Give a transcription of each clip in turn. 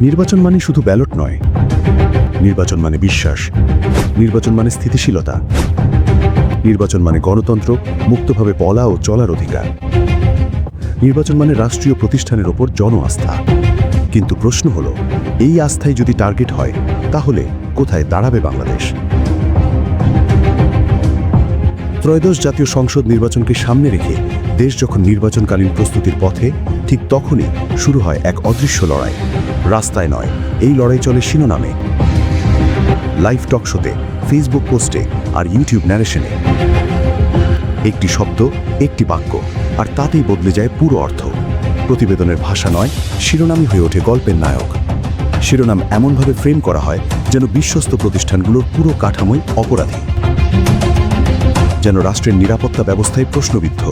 নির্বাচন মানে শুধু ব্যালট নয়, নির্বাচন মানে বিশ্বাস, নির্বাচন মানে স্থিতিশীলতা, নির্বাচন মানে গণতন্ত্র, মুক্তভাবে বলা ও চলার অধিকার। নির্বাচন মানে রাষ্ট্রীয় প্রতিষ্ঠানের ওপর জন আস্থা। কিন্তু প্রশ্ন হলো, এই আস্থায় যদি টার্গেট হয়, তাহলে কোথায় দাঁড়াবে বাংলাদেশ? ত্রয়োদশ জাতীয় সংসদ নির্বাচনকে সামনে রেখে দেশ যখন নির্বাচনকালীন প্রস্তুতির পথে, ঠিক তখনই শুরু হয় এক অদৃশ্য লড়াই। রাস্তায় নয়, এই লড়াই চলে শিরোনামে, লাইভ টক শোতে, ফেসবুক পোস্টে আর ইউটিউব ন্যারেশনে। একটি শব্দ, একটি বাক্য, আর তাতেই বদলে যায় পুরো অর্থ। প্রতিবেদনের ভাষা নয়, শিরোনামই হয়ে ওঠে গল্পের নায়ক। শিরোনাম এমনভাবে ফ্রেম করা হয় যেন বিশ্বস্ত প্রতিষ্ঠানগুলোর পুরো কাঠামোই অপরাধী, যেন রাষ্ট্রের নিরাপত্তা ব্যবস্থায় প্রশ্নবিদ্ধ।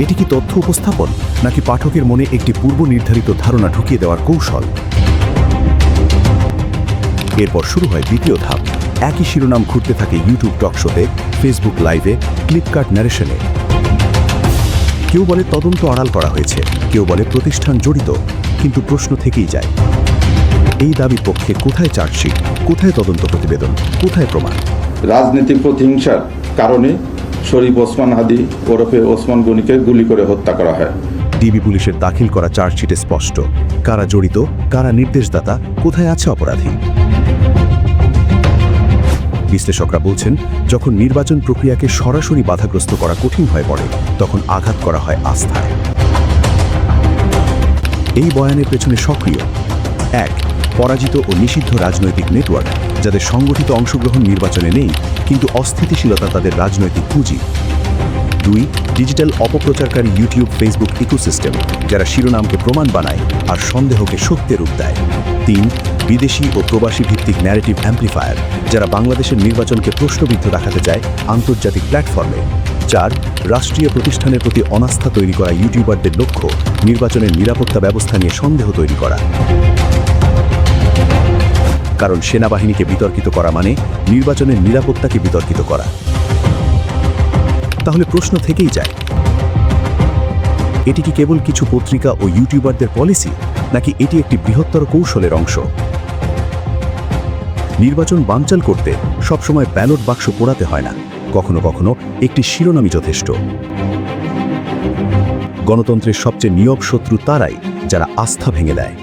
এটি কি তথ্য উপস্থাপন, নাকি পাঠকের মনে একটি পূর্ব নির্ধারিত ধারণা ঢুকিয়ে দেওয়ার কৌশল? এরপর শুরু হয় দ্বিতীয় ধাপ। একই শিরোনাম ঘুরতে থাকে ইউটিউব টক শোতে, ফেসবুক লাইভে, ফ্লিপকার্ট ন্যারেশনে। কেউ বলে তদন্ত আড়াল করা হয়েছে, কেউ বলে প্রতিষ্ঠান জড়িত, কিন্তু প্রশ্ন থেকেই যায়, এই দাবির পক্ষে কোথায় চার্জশিট, কোথায় তদন্ত প্রতিবেদন, কোথায় প্রমাণ? রাজনৈতিক প্রতিহিংসার কারণে শরীফ ওসমান হাদি ওরফে ওসমান গনিকে গুলি করে হত্যা করা হয়। ডিবি পুলিশের দাখিল করা চার্জশিটে স্পষ্ট কারা জড়িত, কারা নির্দেশদাতা, কোথায় আছে অপরাধী। বিশ্লেষকরা বলছেন, যখন নির্বাচন প্রক্রিয়াকে সরাসরি বাধাগ্রস্ত করা কঠিন হয়ে পড়ে, তখন আঘাত করা হয় আস্থায়। এই বয়ানের পেছনে সক্রিয়: ১. পরাজিত ও নিষিদ্ধ রাজনৈতিক নেটওয়ার্ক, যাদের সংগঠিত অংশগ্রহণ নির্বাচনে নেই, কিন্তু অস্থিতিশীলতা তাদের রাজনৈতিক পুঁজি। ২. ডিজিটাল অপপ্রচারকারী ইউটিউব, ফেসবুক ইকোসিস্টেম, যারা শিরোনামকে প্রমাণ বানায় আর সন্দেহকে সত্যের রূপ দেয়। ৩. বিদেশি ও প্রবাসী ভিত্তিক ন্যারেটিভ অ্যাম্প্লিফায়ার, যারা বাংলাদেশের নির্বাচনকে প্রশ্নবিদ্ধ দেখাতে চায় আন্তর্জাতিক প্ল্যাটফর্মে। ৪. রাষ্ট্রীয় প্রতিষ্ঠানের প্রতি অনাস্থা তৈরি করা ইউটিউবারদের লক্ষ্য নির্বাচনের নিরাপত্তা ব্যবস্থা নিয়ে সন্দেহ তৈরি করা। কারণ সেনাবাহিনীকে বিতর্কিত করা মানে নির্বাচনের নিরাপত্তাকে বিতর্কিত করা। তাহলে প্রশ্ন থেকেই যায়, এটি কি কেবল কিছু পত্রিকা ও ইউটিউবারদের পলিসি, নাকি এটি একটি বৃহত্তর কৌশলের অংশ? নির্বাচন বানচাল করতে সবসময় ব্যালট বাক্স পোড়াতে হয় না, কখনো কখনো একটি শিরোনামই যথেষ্ট। গণতন্ত্রের সবচেয়ে নীরব শত্রু তারাই, যারা আস্থা ভেঙে দেয়।